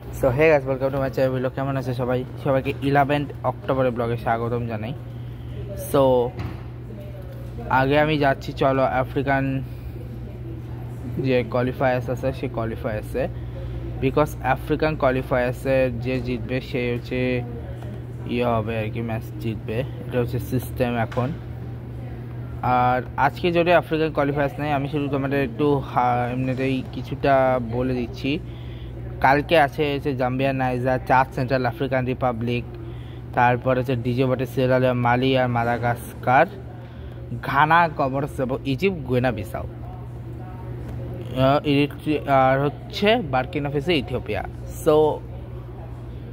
So hey guys, welcome to my channel video. কেমন আছে সবাই? সবাইকে 11 অক্টোবরের ব্লগে স্বাগতম জানাই। সো আগে আমি যাচ্ছি, চলো আফ্রিকান যে কোয়ালিফায়ার্স আছে সেই কোয়ালিফায়ার্সে, বিকজ আফ্রিকান কোয়ালিফায়ার্সে যে জিতবে সে হচ্ছে হবে আর কি, ম্যাচ জিতবে। এটা হচ্ছে সিস্টেম এখন। আর আজকে যদি আফ্রিকান কোয়ালিফায়ার্স নেই, আমি শুধু তোমাদের একটু এমনিতেই কিছুটা বলে দিচ্ছি। কালকে আছে হচ্ছে জাম্বিয়া, নাইজার, চাদ সেন্ট্রাল আফ্রিকান রিপাবলিক, তারপর হচ্ছে ডিজোবাটে, সিয়েরা, মালি আর মাদাগাস্কার, ঘানা, কমোরস এবং ইজিপ্ট, গুয়েনা বিসাউ, আর হচ্ছে বার্কিনা ফেসো, ইথিওপিয়া। সো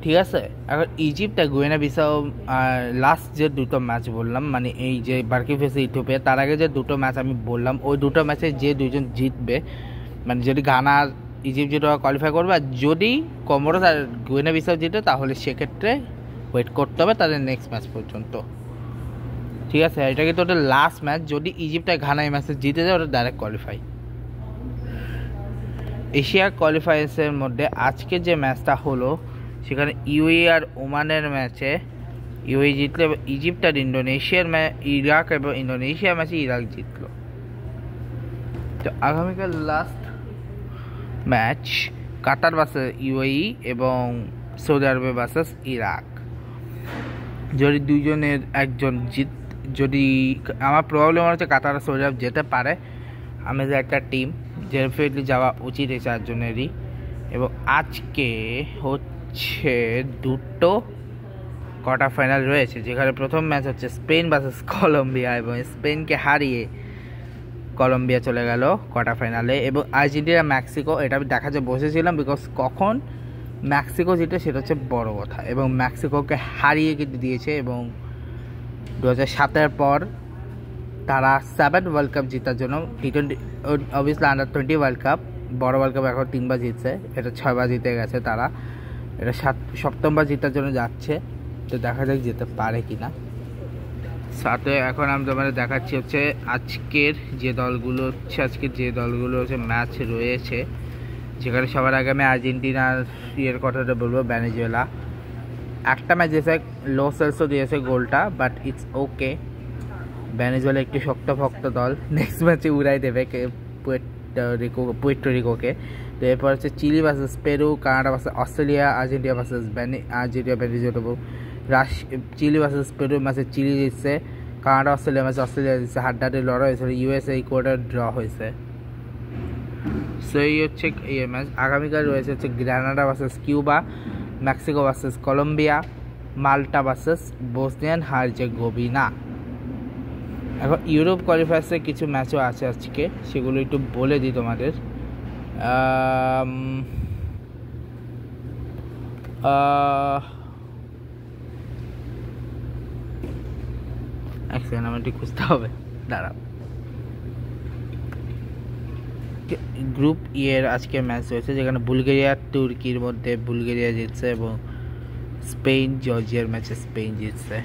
ঠিক আছে, এখন ইজিপ্ট আর গুয়েনা বিসাউ লাস্ট যে দুটো ম্যাচ বললাম, মানে এই যে বার্কিনা ফেসো, ইথিওপিয়া, তার আগে যে দুটো ম্যাচ আমি বললাম, ওই দুটো ম্যাচে যে দুজন জিতবে, মানে যদি ঘানা ইজিপ্ট যেটা কোয়ালিফাই করবে, আর যদি কমোরস আর গুয়েনা বিসাউ জিতে, তাহলে সেক্ষেত্রে ওয়েট করতে হবে তাদের নেক্সট ম্যাচ পর্যন্ত। ঠিক আছে, এটা কিন্তু ওটা লাস্ট ম্যাচ। যদি ইজিপ্ট আর ঘানা এই ম্যাচে জিতে যায়, ওটা ডাইরেক্ট কোয়ালিফাই। এশিয়া কোয়ালিফায়ার্সের মধ্যে আজকে যে ম্যাচটা হলো, সেখানে ইউএই আর ওমানের ম্যাচে ইউএই জিতলো, এবং ইজিপ্ট আর ইন্দোনেশিয়ার ইরাক এবং ইন্দোনেশিয়ার ম্যাচে ইরাক জিতলো। তো আগামীকাল লাস্ট ম্যাচ কাতার ভার্সেস ইউএই এবং সৌদি আরবে ভার্সেস ইরাক। যদি দুইজনের একজন যদি আমার প্রবলেম হচ্ছে কাতার সৌদি আরব যেতে পারে, আমাদের একটা টিম ডেফিনেটলি যাওয়া উচিত এই চারজনেরই। এবং আজকে হচ্ছে দুটো কোয়ার্টার ফাইনাল রয়েছে, যেখানে প্রথম ম্যাচ হচ্ছে স্পেন ভার্সেস কলম্বিয়া, এবং স্পেনকে হারিয়ে কলম্বিয়া চলে গেল কোয়ার্টার ফাইনালে। এবং আর্জেন্টিনা মেক্সিকো, এটা আমি দেখাতে বসেছিলাম, বিকজ কখন মেক্সিকো জিতে সেটা হচ্ছে বড় কথা, এবং মেক্সিকোকে হারিয়ে কিন্তু দিয়েছে। এবং 2007-এর পর তারা 7 ওয়ার্ল্ড কাপ জেতার জন্য, T20 obviously under-20 world cup, বড় ওয়ার্ল্ড কাপ এখন 3বার জিতছে, এটা 6বার জিতে গেছে তারা, এটা সপ্তমবার জেতার জন্য যাচ্ছে। তো দেখা যাক যেতে পারে কিনা। সাথে এখন আমি তোমাদের দেখাচ্ছি হচ্ছে আজকের যে দলগুলো হচ্ছে ম্যাচ রয়েছে, যেখানে সবার আগে আমি আর্জেন্টিনার কথাটা বলবো। ভেনেজুয়েলা একটা ম্যাচ দিয়েছে, লো সেলসও দিয়েছে গোলটা, বাট ইটস ওকে। ভেনেজুয়েলা একটি শক্ত দল, নেক্সট ম্যাচে উড়াই দেবে পুয়ের্টো রিকোকে। তো এরপর হচ্ছে Chile versus Peru, Canada versus Australia, Argentina versus Venezuela. Chile versus Peru ম্যাচে চিলি জিতছে, কানাডা অস্ট্রেলিয়া ম্যাচে অস্ট্রেলিয়া জিতছে, হাড্ডাহাড্ডি লড়াই হয়েছিল, ইউএসএ কোয়ার্টার ড্র হয়েছে। সো এই হচ্ছে এই ম্যাচ। আগামীকাল রয়েছে হচ্ছে Grenada versus Cuba, Mexico versus Colombia, Malta versus Bosnian Herzegovina. এখন ইউরোপ কোয়ালিফায়ার্সে কিছু ম্যাচও আছে আজকে, সেগুলো একটু বলে দিই তোমাদের। এক সেকেন্ড, আমার একটু খুঁজতে হবে, দাঁড়াও। গ্রুপ এর আজকে ম্যাচ রয়েছে, যেখানে বুলগেরিয়া তুর্কির মধ্যে বুলগেরিয়া জিতছে, এবং স্পেন জর্জিয়ার ম্যাচে স্পেন জিতছে।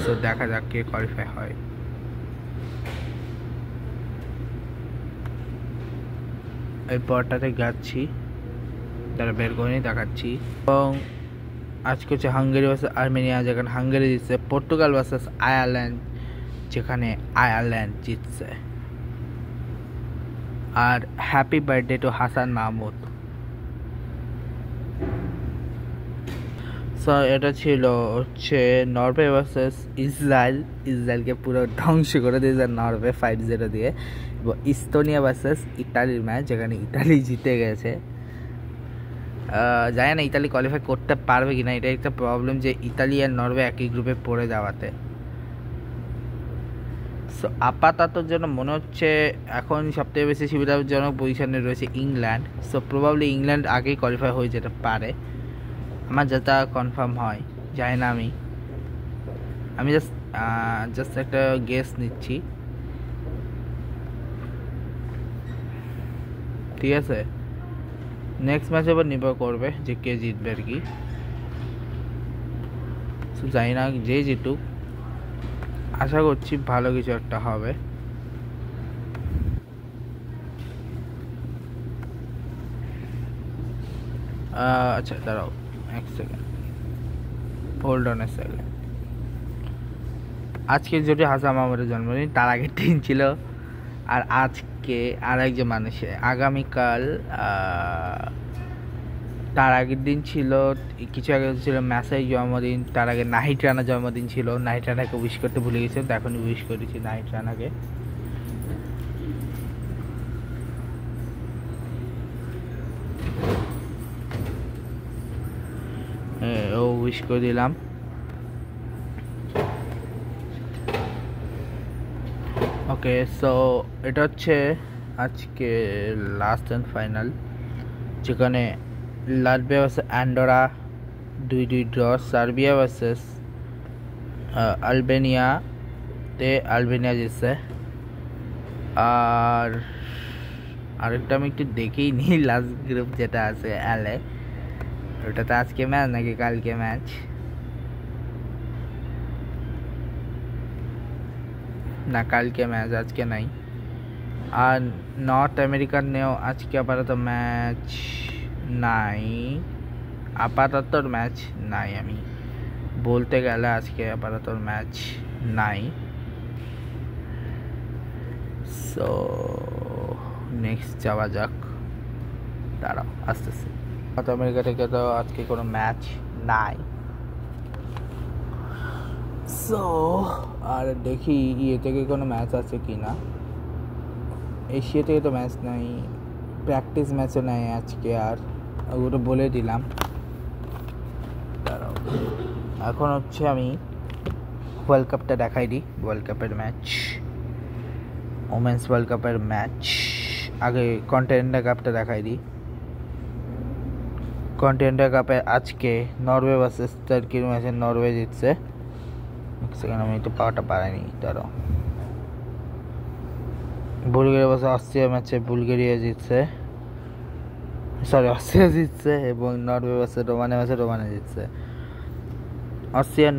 তো দেখা যাক কে কোয়ালিফাই হয়। এই পরটাতে যাচ্ছি, তারা বের করে দেখাচ্ছি। এবং আজকে হচ্ছে হাঙ্গেরি ভার্সেস আর্মেনিয়া, যেখানে হাঙ্গেরি জিতছে। পর্তুগাল ভার্সেস আয়ারল্যান্ড, যেখানে আয়ারল্যান্ড জিতছে। আর happy birthday to Hasan Mahmud. So এটা ছিল হচ্ছে নরওয়ে ভার্সেস ইসরায়েলকে পুরো ধ্বংস করে দিয়েছে নরওয়ে 5-0 দিয়ে। এবং ইস্তোনিয়া ভার্সেস ইতালির ম্যাচ, যেখানে ইতালি জিতে গেছে। জানি না ইতালি কোয়ালিফাই করতে পারবে কিনা, এটা একটা প্রবলেম যে ইতালি আর নরওয়ে একই গ্রুপে পড়ে যাওয়াতে। সো আপাতত জন্য মনে হচ্ছে এখন সবথেকে বেশি সুবিধাজনক পজিশনে রয়েছে ইংল্যান্ড। সো প্রবাবলি ইংল্যান্ড আগেই কোয়ালিফাই হয়ে যেতে পারে, আমার যেটা কনফার্ম হয়। জানি না, আমি জাস্ট একটা গেস নিচ্ছি। ঠিক আছে, নেক্সট ম্যাচ এবার নির্ভর করবে যে কে জিতবে আর কি। জানি না, যে জিতুক আশা করছি ভালো কিছু একটা হবে। আচ্ছা দাঁড়াও এক second, hold on a second. আজকে যদি হাসান মাহমুদের জন্মদিন, তার আগের দিন ছিল, আর আজকে আর একজন মানুষের আগামীকাল তার আগের দিন ছিল, কিছু আগে ছিল ম্যাসের জন্মদিন, তার আগে নাহিদ রানার জন্মদিন ছিল। নাহিদ রানাকে উইশ করতে ভুলে গেছি, তো এখনই উইশ করেছি নাহিদ রানাকে। ও উইশ করে দিলাম। ওকে, সো এটা হচ্ছে আজকে লাস্ট অ্যান্ড ফাইনাল, যেখানে Latvia versus Andorra 2-2 draw, Serbia versus আলবেনিয়াতে আলবেনিয়া জিতছে। আর আরেকটা আমি একটু দেখেই নিই, লাস্ট গ্রুপ যেটা আছে এলে, ওটাতে আজকে ম্যাচ নাকি কালকে ম্যাচ? না, কালকে ম্যাচ, আজকে নাই। আর নর্থ আমেরিকার নেও আজকে আপাতত ম্যাচ নাই, আপাতত ম্যাচ নাই, আমি বলতে গেলে আজকে আপাতত ম্যাচ নাই। সো নেক্সট যাওয়া যাক, দাঁড়াও আসতেছে। নর্থ আমেরিকা থেকে তো আজকে কোনো ম্যাচ নাই। সো আর দেখি ইয়ে থেকে কোনো ম্যাচ আছে কি না। এশিয়া থেকে তো ম্যাচ নাই, প্র্যাকটিস ম্যাচও নাই আজকে, আর ওগুলো বলে দিলাম। দাঁড়াও, এখন হচ্ছে আমি ওয়ার্ল্ড কাপটা দেখাই দিই। ওয়ার্ল্ড কাপের ম্যাচ, ওমেন্স ওয়ার্ল্ড কাপের ম্যাচ। আগে কন্টিনেন্টাল কাপটা দেখাই দিই। কন্টিনেন্টাল কাপে আজকে নরওয়ে ভার্সেস টার্কির ম্যাচে নরওয়ে জিতছে। সেখানে আমি একটু পাওয়াটা বাড়াইনি, দাঁড়াও। বুলগেরিয়া ভার্সেস অস্ট্রিয়া ম্যাচে বুলগেরিয়া জিতছে, সরি অস্ট্রিয়া জিতছে, এবং নরওয়ে ভার্সেস রোমানিয়া ম্যাচে রোমানিয়া জিতছে। অস্ট্রিয়া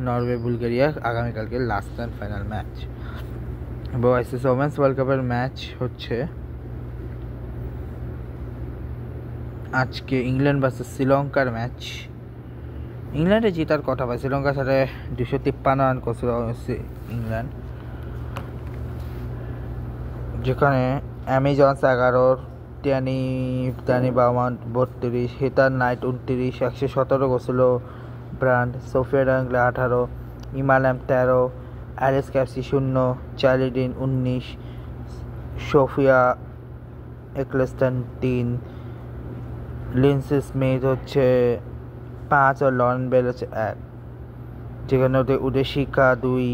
নরওয়ে বুলগেরিয়া আগামীকালকে লাস্ট অ্যান্ড ফাইনাল ম্যাচ। এবং আইসিসি ওমেন্স ওয়ার্ল্ড কাপের ম্যাচ হচ্ছে আজকে ইংল্যান্ড ভার্সেস শ্রীলঙ্কার ম্যাচ। ইংল্যান্ডে জেতার কথা পায়, শ্রীলঙ্কার সাথে 253 রান করছিল ইংল্যান্ড, যেখানে Amy Jones 11, Tammy Beaumont 32, Heather Knight 29, 117 করছিল Brunt, Sophia Dunkley 18, Emma Lamb 13, Alice Capsey 0, Charlie Dean 19, Sophia Ecclestone 3, Linsey Smith হচ্ছে 5 আর লরেন বেল হচ্ছে 1, যেখানে উদেশিকা 2,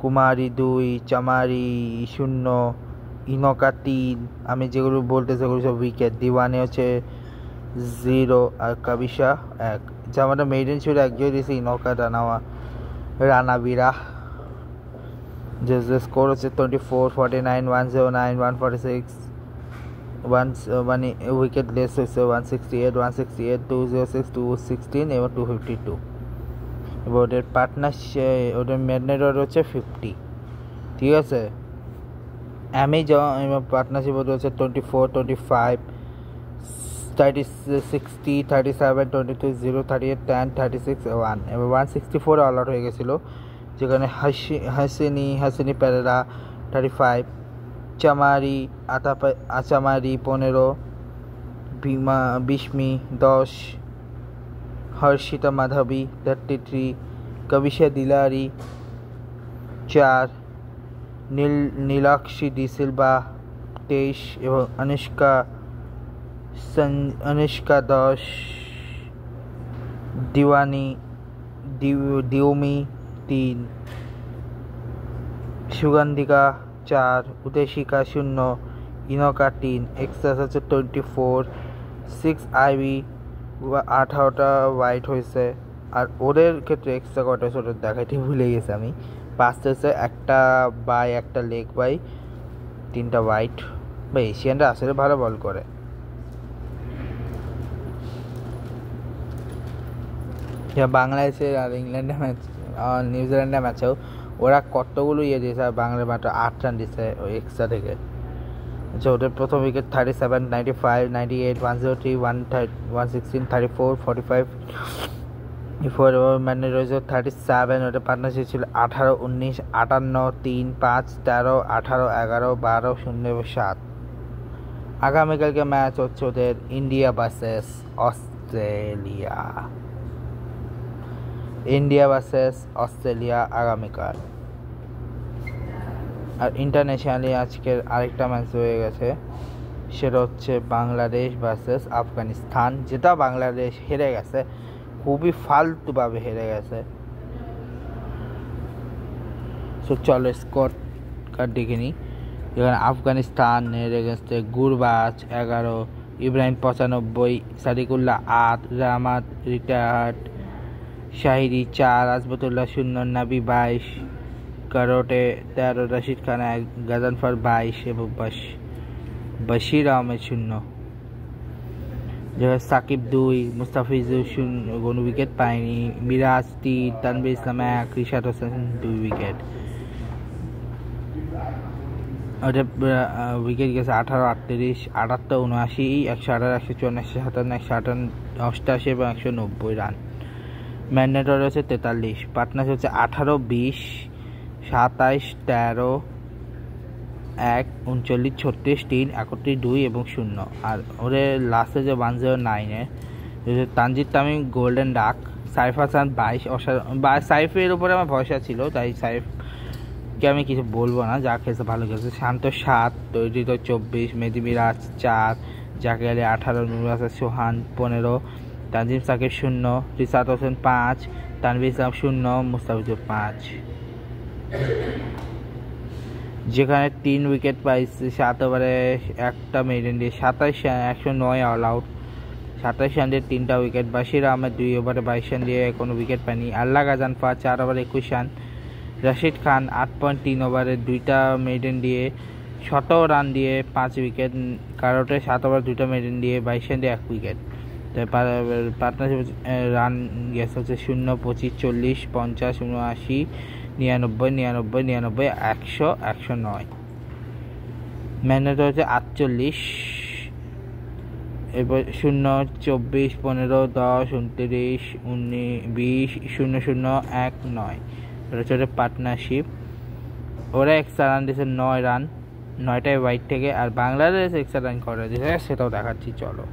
কুমারী 2, চামারি 0, ইনোকা 3। আমি যেগুলো বলতে সেগুলো সব উইকেট। দিওয়ানি হচ্ছে 0 আর কাবিসা 1। জামাটা মেইডেন ছিল একজন দিয়েছে ইনোকা রানাবিরা। যে স্কোর হচ্ছে 24, 49, 109, 146, মানে উইকেট লেস হয়েছে 168, 206, 216 এবং 252। এবার ওদের পার্টনারশিপ, ওদের ম্যাডনেটর হচ্ছে 50, ঠিক আছে। অ্যামেজন এবং পার্টনারশিপ ওদের হচ্ছে 24, 25, 30, 60, 37, 22, 0, 38, 10, 36, 1। এবার 164 অল আউট হয়ে গেছিলো, যেখানে হাসিনি পেরেরা 35, আচামারি 15, বিস্মি 10, হর্ষিতা মাধবী 33, কবিশা দিলারি 4, নীলাক্ষী ডিসিলভা 23 এবং অনুষ্কা 10, দিওমি 3, সুগন্ধিকা 4, উদেশিকা 0, ইনোকা 3, এক্সাস হচ্ছে 24, 6 আইভি 18টা হোয়াইট হয়েছে। আর ওদের ক্ষেত্রে এক্সট্রা কটা হয়েছে ওটা দেখাইতে ভুলে গেছি আমি। 5টা হচ্ছে একটা বাই, একটা লেগ বাই, 3টা হোয়াইট। বা এশিয়ানরা আসলে ভালো বল করে। বাংলাদেশের আর ইংল্যান্ডের ম্যাচ, নিউজিল্যান্ডের ম্যাচেও ওরা কতগুলো ইয়ে দিয়েছে, আর বাংলাদেশ মাত্র 8 রান দিচ্ছে ওই এক্সট্রা থেকে। আচ্ছা, ওদের প্রথম উইকেট 37, 95, 98, 103, 116, 34, 45 এরপর মানে রয়েছে 37। ওদের পার্টনারশিপ ছিল 18, 19, 58, 3, 5, 13, 18, 11, 12, 0 এবং 7। আগামীকালকে ম্যাচ হচ্ছে ওদের ইন্ডিয়া ভার্সেস অস্ট্রেলিয়া। আগামীকাল। আর ইন্টারন্যাশনালি আজকের আরেকটা ম্যাচ হয়ে গেছে, সেটা হচ্ছে বাংলাদেশ ভার্সেস আফগানিস্তান, যেটা বাংলাদেশ হেরে গেছে, খুবই ফালতুভাবে হেরে গেছে। সো চলো স্কোর কার্ড দেখে নিই। যেখানে আফগানিস্তানের এগেনস্টে গুরবাজ 11, ইব্রাহিম 95, সাদিকুল্লাহ 8, রাহমাত রিটায়ার্ড, শাহিরি 4, আজবতুল্লাহ 0, নাবি 22, কারোটে 13, রশিদ খান 1, গাজানফার 22 এবং বশির আহমেদ 0। সাকিব 2, মুস্তাফিজুর 0, কোনো উইকেট পায়নি, মিরাজ 3, তানভীর ইসলাম 1, রিশাদ হোসেন 2 উইকেট। ওদের উইকেট গেছে 18, 38, 78, 79, 118, 154, 157, 188 এবং 190 রান। ম্যান্ডেটরি হচ্ছে 43, পার্টনার হচ্ছে 18, 20, 27, 13, 1, 39, 36, 3, 31, 2 এবং 0। আর ওদের লাস্টে যে 109-এ তানজিদ তামিম গোল্ডেন ডাক, সাইফ হাসান 22। সাইফের উপরে আমার ভরসা ছিল, তাই সাইফকে আমি কিছু বলবো না, যা খেলছে ভালো খেলছে। শান্ত 7, তৈরিত 24, মেহেদি মিরাজ 4, জাকির আলী 18, নুরুল হাসান সোহান 15, তানজিম সাকিব 0, রিশাদ হোসেন 5, তানভীর ইসলাম 0, মুস্তাফিজুর 5। যেখানে 3 উইকেট পাইছে 7 ওভারে একটা মেডেন দিয়ে 27 রান, 109 অল আউট, 27 রান দিয়ে 3টা উইকেট। বাশির আহমেদ 2 ওভারে 22 রান দিয়ে কোনো উইকেট পায়নি। আল্লাহ গাজানফা 4 ওভারে 21 রান, রশিদ খান 8.3 ওভারে 2টা মেডেন দিয়ে 17 রান দিয়ে 5 উইকেট। কারোটে 7 ওভার 2টা মেডেন দিয়ে 22 রান দিয়ে 1 উইকেট। পার্টনারশিপ রান গেছে হচ্ছে 0, 25, 40, 50, 79, 99, 99, 99, 100, 109। ম্যান্ডেটরি হচ্ছে 48, এরপর 0, 24, 15, 10, 29, 20, 00, 1, 9। এটা হচ্ছে পার্টনারশিপ। ওরা এক্সট্রা রান দিয়েছে 9 রান, 9টায় ওয়াইড থেকে। আর বাংলাদেশ এক্সট্রা রান করে দিয়েছে, সেটাও দেখাচ্ছি চলো।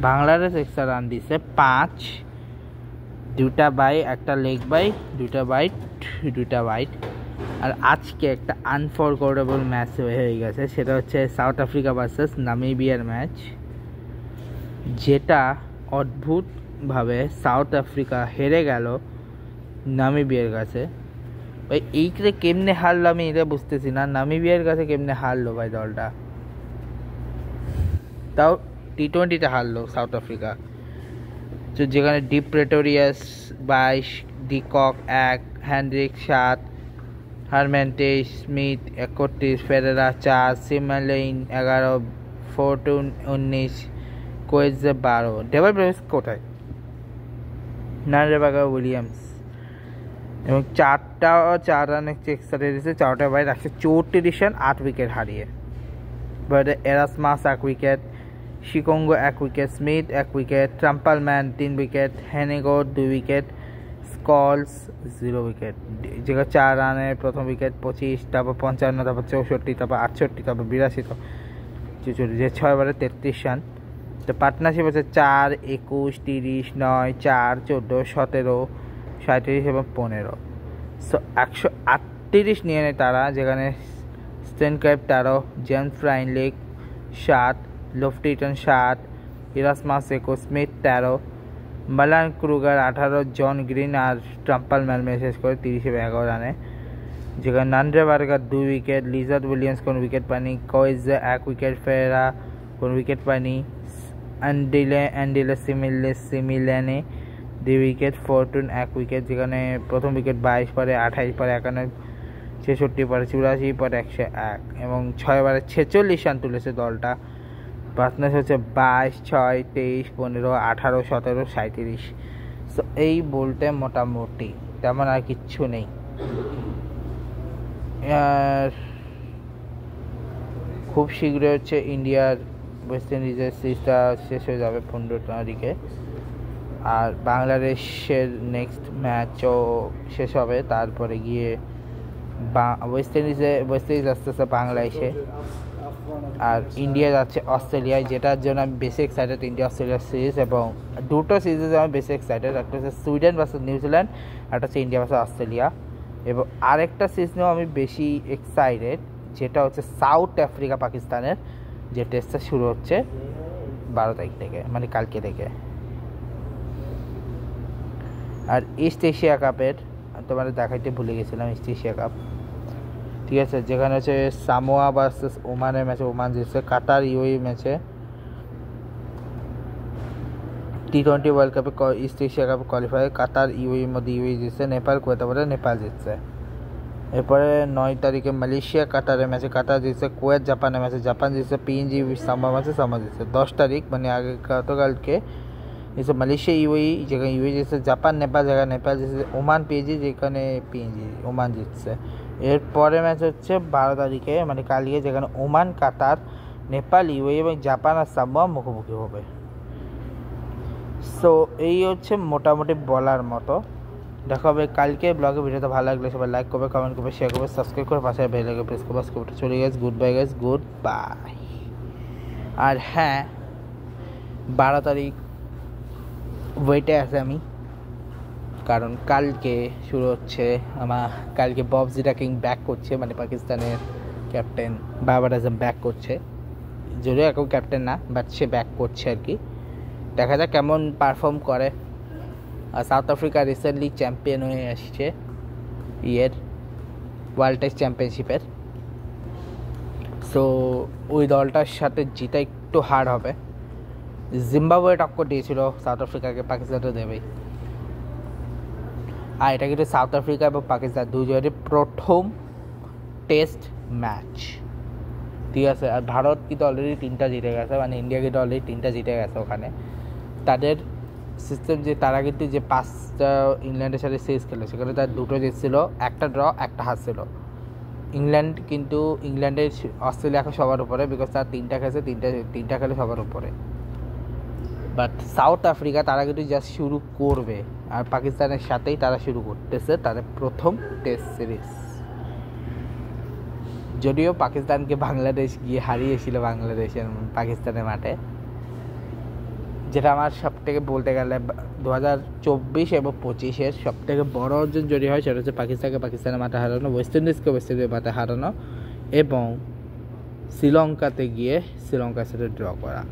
বাংলাদেশ এক্সট্রা রান দিয়েছে 5, 2টা বাই, একটা লেগ বাই, 2টা বাইট, 2টা ওয়াইড। আর আজকে একটা আনফরগেটেবল ম্যাচ হয়ে গেছে, সেটা হচ্ছে সাউথ আফ্রিকা ভার্সেস নামিবিয়ার ম্যাচ, যেটা অদ্ভুতভাবে সাউথ আফ্রিকা হেরে গেল নামিবিয়ার কাছে। ভাই এইটা কেমনে হারলো আমি এটা বুঝতেছি না, নামিবিয়ার কাছে কেমনে হারলো ভাই দলটা, তাও T20-তে হারলো সাউথ আফ্রিকা। তো যেখানে ডিপ প্রেটোরিয়াস 22, ডিকক 1, হ্যান্ড্রিক 7, হারম্যান্টে Smith 31, Ferreira 4, Simelane 11, Fortuin 19, Coetzee 12। Dewald Brevis কোথায়? নারেবাগা উইলিয়ামস এবং 4 রানে এক্সট্রা দিয়েছে, 4টা বাই, 134 রান, 8 উইকেট হারিয়ে। Erasmus 1 wicket, Shikongo 1 wicket, Smith 1 wicket, Trumpelmann 3 wicket, হেনেগো 2 উইকেট, স্কলস 0 উইকেট। যেগুলো 4 রানে প্রথম উইকেট 25, তারপর 55, তারপর 64, তারপর 68, তারপর 82, 44, যে 6 ওভারে 33 রান। তো পার্টনারশিপ হচ্ছে 4, 21, 30, 9, 4, 14, 17, 37 এবং 15। সো 138 নিয়ে নেয় তারা, যেখানে স্টেনক্রাইব 13, James Frylinck 7, Loftie Eaton 7, Erasmus 21, Smith 13, Malan Kruger 18, John Green আর ট্রাম্পালম্যান শেষ করে 30 এবং 11 রানে। যেখানে নান্ড্রেবার্গার 2 উইকেট, লিজার্ড উইলিয়ামস কোনো উইকেট পায়নি, কয়েজে 1 উইকেট, ফেরা কোনো উইকেট পায়নি, অ্যান্ডিলে সিমিলেনে 2 উইকেট, ফোর্টুন 1 উইকেট। যেখানে প্রথম উইকেট 22, পরে 28, পরে 51, 66, পরে 84, পরে 101 এবং 6 ওভারে 46 রান তুলেছে দলটা। পার্টনার হচ্ছে 22, 6, 23, 15, 18, 17, 37। সো এই বলতে মোটামুটি তেমন আর কিচ্ছু নেই। আর খুব শীঘ্রই হচ্ছে ইন্ডিয়ার ওয়েস্ট ইন্ডিজের সিরিজটা শেষ হয়ে যাবে 15 তারিখে, আর বাংলাদেশের নেক্সট ম্যাচও শেষ হবে। তারপরে গিয়ে ওয়েস্ট ইন্ডিজ আস্তে আস্তে বাংলাদেশে, আর ইন্ডিয়া যাচ্ছে অস্ট্রেলিয়ায়, যেটার জন্য আমি বেশি এক্সাইটেড। ইন্ডিয়া অস্ট্রেলিয়ার সিরিজ, এবং দুটো সিরিজে আমি বেশি এক্সাইটেড। একটা হচ্ছে সুইডেন ভার্সেস নিউজিল্যান্ড, একটা হচ্ছে ইন্ডিয়া ভার্সেস অস্ট্রেলিয়া। এবং আরেকটা সিরিজ নিয়েও আমি বেশি এক্সাইটেড, যেটা হচ্ছে সাউথ আফ্রিকা পাকিস্তানের, যে টেস্টটা শুরু হচ্ছে 12 তারিখ থেকে, মানে কালকে থেকে। আর ইস্ট এশিয়া কাপের তোমাদের দেখাইতে ভুলে গেছিলাম, ইস্ট এশিয়া কাপ, ঠিক আছে, যেখানে হচ্ছে সামোয়া ভার্সেস ওমানের ম্যাচে ওমান জিতছে। কাতার ইউএই ম্যাচে T20 ওয়ার্ল্ড কাপে ইস্ট এশিয়া কাপে কোয়ালিফাই কাতার ইউএইর মধ্যে ইউএই জিতছে। নেপাল কোয়েতে পরে নেপাল জিতছে। এরপরে 9 তারিখে মালয়েশিয়া কাতারের ম্যাচে কাতার জিতছে। কুয়েত জাপানের ম্যাচে জাপান জিতছে। পিএনজি সাম্বা ম্যাচে সাম্বা জিতছে। 10 তারিখ মানে আগে গতকালকে জিতছে মালয়েশিয়া ইউএই, যেখানে ইউএই জিতছে। জাপান নেপাল, যেখানে নেপাল জিতছে। ওমান পিএনজি, যেখানে পিএনজি ওমান জিতছে। এরপরে ম্যাচ হচ্ছে 12 তারিখে মানে কালকে, যেখানে ওমান কাতার, নেপাল ইউএই এবং জাপান আর সাম্বা মুখোমুখি হবে। সো এই হচ্ছে মোটামুটি বলার মতো। দেখা হবে কালকে ব্লগে। ভিডিওটা ভালো লাগলে সবাই লাইক করবে, কমেন্ট করবে, শেয়ার করবে, সাবস্ক্রাইব করে পাশে বেল আইকন প্রেস করবে। চলে গেছে, goodbye guys, goodbye. আর হ্যাঁ, 12 তারিখ ওয়েটে আছে আমি, কারণ কালকে শুরু হচ্ছে কালকে ববজিটা কিং ব্যাক করছে, মানে পাকিস্তানের ক্যাপ্টেন বাবার আজম ব্যাক করছে। যদিও এখন ক্যাপ্টেন না, বাট সে ব্যাক করছে আর কি। দেখা যাক কেমন পারফর্ম করে। আর সাউথ আফ্রিকা রিসেন্টলি চ্যাম্পিয়ন হয়ে আসছে ওয়ার্ল্ড টেস্ট চ্যাম্পিয়নশিপের। সো ওই দলটার সাথে জিতা একটু হার্ড হবে। জিম্বাবুয়ে টক্কর দিয়েছিল সাউথ আফ্রিকাকে, পাকিস্তানটা দেবেই। আর এটা কিন্তু সাউথ আফ্রিকা এবং পাকিস্তান দুজনের প্রথম টেস্ট ম্যাচ, ঠিক আছে। আর ভারত কিন্তু অলরেডি 3টা জিতে গেছে, মানে ইন্ডিয়া কিন্তু অলরেডি 3টা জিতে গেছে ওখানে। তাদের সিস্টেম যে তারা কিন্তু যে 5টা ইংল্যান্ডের সাথে সিরিজ খেলে, সেখানে তার 2টো জিতছিল, একটা ড্র, একটা হারছিল। ইংল্যান্ড কিন্তু ইংল্যান্ডের অস্ট্রেলিয়া এখন সবার উপরে, বিকজ তার 3টা খেলেছে, 3টা খেলে সবার উপরে। বাট সাউথ আফ্রিকা তারা কিন্তু জাস্ট শুরু করবে, আর পাকিস্তানের সাথেই তারা শুরু করতেছে তাদের প্রথম টেস্ট সিরিজ। যদিও পাকিস্তানকে বাংলাদেশ গিয়ে হারিয়েছিল পাকিস্তানের মাঠে, যেটা আমার সবথেকে বলতে গেলে 2024 এবং 25-এর সবথেকে বড় অর্জন যদি হয়, সেটা হচ্ছে পাকিস্তানের মাঠে হারানো, ওয়েস্ট ইন্ডিজকে ওয়েস্ট ইন্ডিজের মাঠে হারানো, এবং শ্রীলঙ্কাতে গিয়ে শ্রীলঙ্কার সাথে ড্র করা,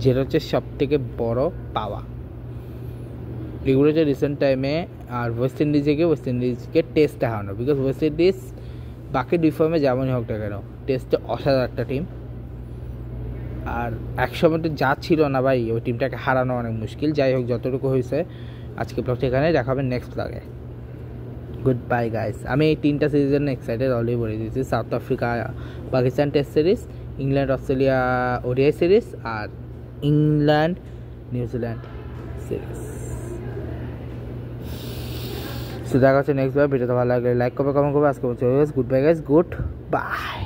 যেটা হচ্ছে সবথেকে বড় পাওয়া। এগুলো হচ্ছে রিসেন্ট টাইমে। আর ওয়েস্ট ইন্ডিজকে টেস্টে হারানো, বিকজ ওয়েস্ট ইন্ডিজ বাকি দুই ফর্মে যেমনই হোক না কেন টেস্টে অসাধারণ একটা টিম। আর একসময় তো যা ছিল না ভাই, ওই টিমটাকে হারানো অনেক মুশকিল। যাই হোক, যতটুকু হয়েছে আজকে ব্লগটা এখানে, দেখা হবে নেক্সট ব্লগে। Goodbye guys. আমি এই 3টা সিরিজের জন্য এক্সাইটেড অলরেডি বলে দিয়েছি। South Africa Pakistan test series, England Australia ODI series, আর ইংল্যান্ড নিউজিল্যান্ড সিরিজ। সো দেখা হচ্ছে নেক্সট বার। ভিডিওটা ভালো লাগলে লাইক করবে, কমেন্ট করবে। আজকে বলছি good bye guys, good bye.